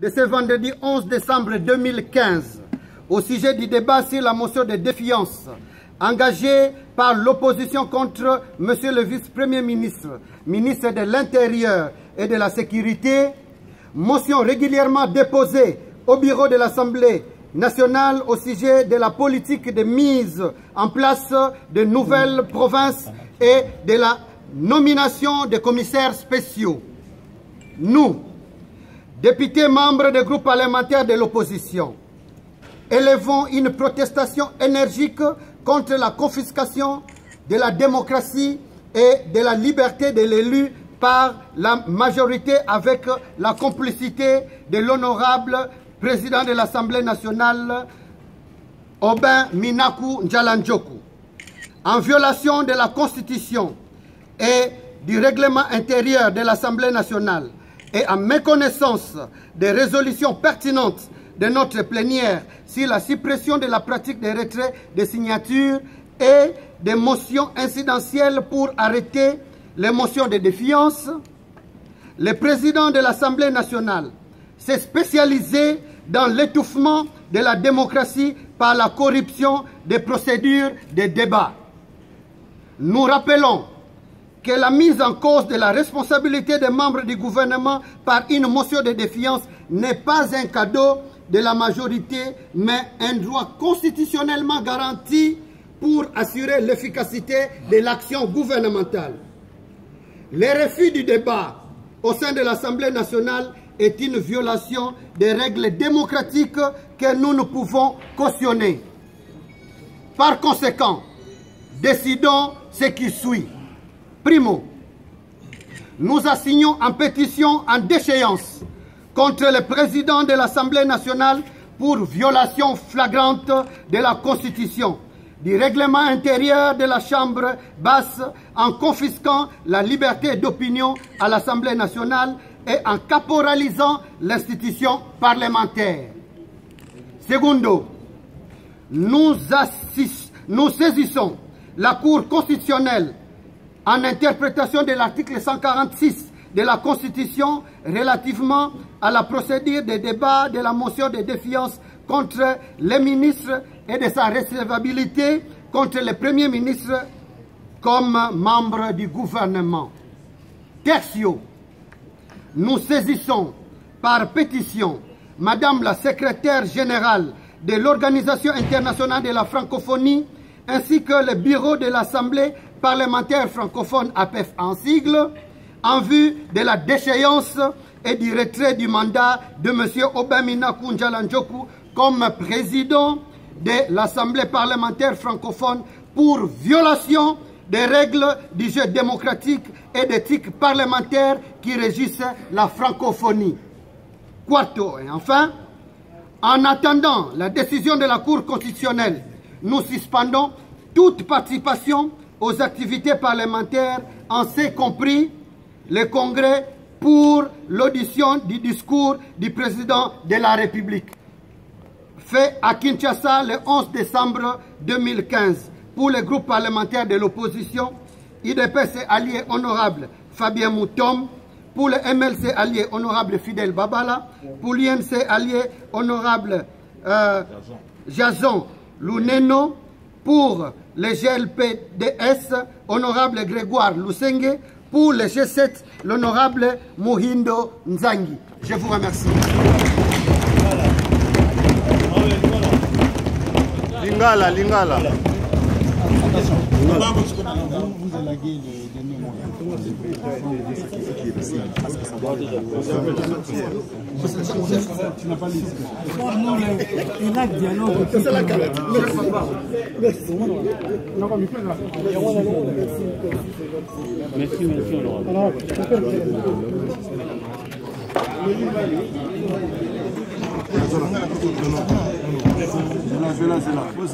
de ce vendredi 11 décembre 2015 au sujet du débat sur la motion de défiance engagée par l'opposition contre M. le vice-premier ministre, ministre de l'Intérieur et de la Sécurité, motion régulièrement déposée au bureau de l'Assemblée nationale au sujet de la politique de mise en place de nouvelles provinces et de la nomination des commissaires spéciaux. Nous, députés membres des groupes parlementaires de l'opposition, élevons une protestation énergique contre la confiscation de la démocratie et de la liberté de l'élu par la majorité avec la complicité de l'honorable président de l'Assemblée nationale, Aubin Minaku Njalanjoku, en violation de la Constitution et du règlement intérieur de l'Assemblée nationale et en méconnaissance des résolutions pertinentes de notre plénière sur la suppression de la pratique des retraits de signatures et des motions incidentielles pour arrêter les motions de défiance, le président de l'Assemblée nationale s'est spécialisé dans l'étouffement de la démocratie par la corruption des procédures de débat. Nous rappelons que la mise en cause de la responsabilité des membres du gouvernement par une motion de défiance n'est pas un cadeau de la majorité, mais un droit constitutionnellement garanti pour assurer l'efficacité de l'action gouvernementale. Le refus du débat au sein de l'Assemblée nationale est une violation des règles démocratiques que nous ne pouvons cautionner. Par conséquent, décidons ce qui suit. Primo, nous assignons en pétition en déchéance contre le président de l'Assemblée nationale pour violation flagrante de la Constitution, du règlement intérieur de la Chambre basse en confisquant la liberté d'opinion à l'Assemblée nationale et en caporalisant l'institution parlementaire. Secondo, nous saisissons la Cour constitutionnelle en interprétation de l'article 146 de la Constitution relativement à la procédure de débat de la motion de défiance contre les ministres et de sa recevabilité contre le Premier ministre comme membre du gouvernement. Tertio, nous saisissons par pétition Madame la secrétaire générale de l'Organisation internationale de la francophonie ainsi que le bureau de l'Assemblée parlementaire francophone APF en sigle en vue de la déchéance et du retrait du mandat de M. Aubin Minaku Njalanjoku comme président de l'Assemblée parlementaire francophone pour violation des règles du jeu démocratique et d'éthique parlementaire qui régissent la francophonie. Quarto, et enfin, en attendant la décision de la Cour constitutionnelle, nous suspendons toute participation aux activités parlementaires, en ce compris le Congrès pour l'audition du discours du président de la République. Fait à Kinshasa le 11 décembre 2015 pour le groupe parlementaire de l'opposition, IDPS allié honorable Fabien Moutom, pour le MLC allié honorable Fidel Babala, pour l'INC allié honorable Jason Luneno, pour le GLPDS honorable Grégoire Lusenge, pour le G7 l'honorable Muhindo Nzangi. Je vous remercie. Lingala, Lingala. Vous élaguez les noms. Tu n'as pas lu. Il a dialogue. C'est la carte. Merci, merci, c'est là.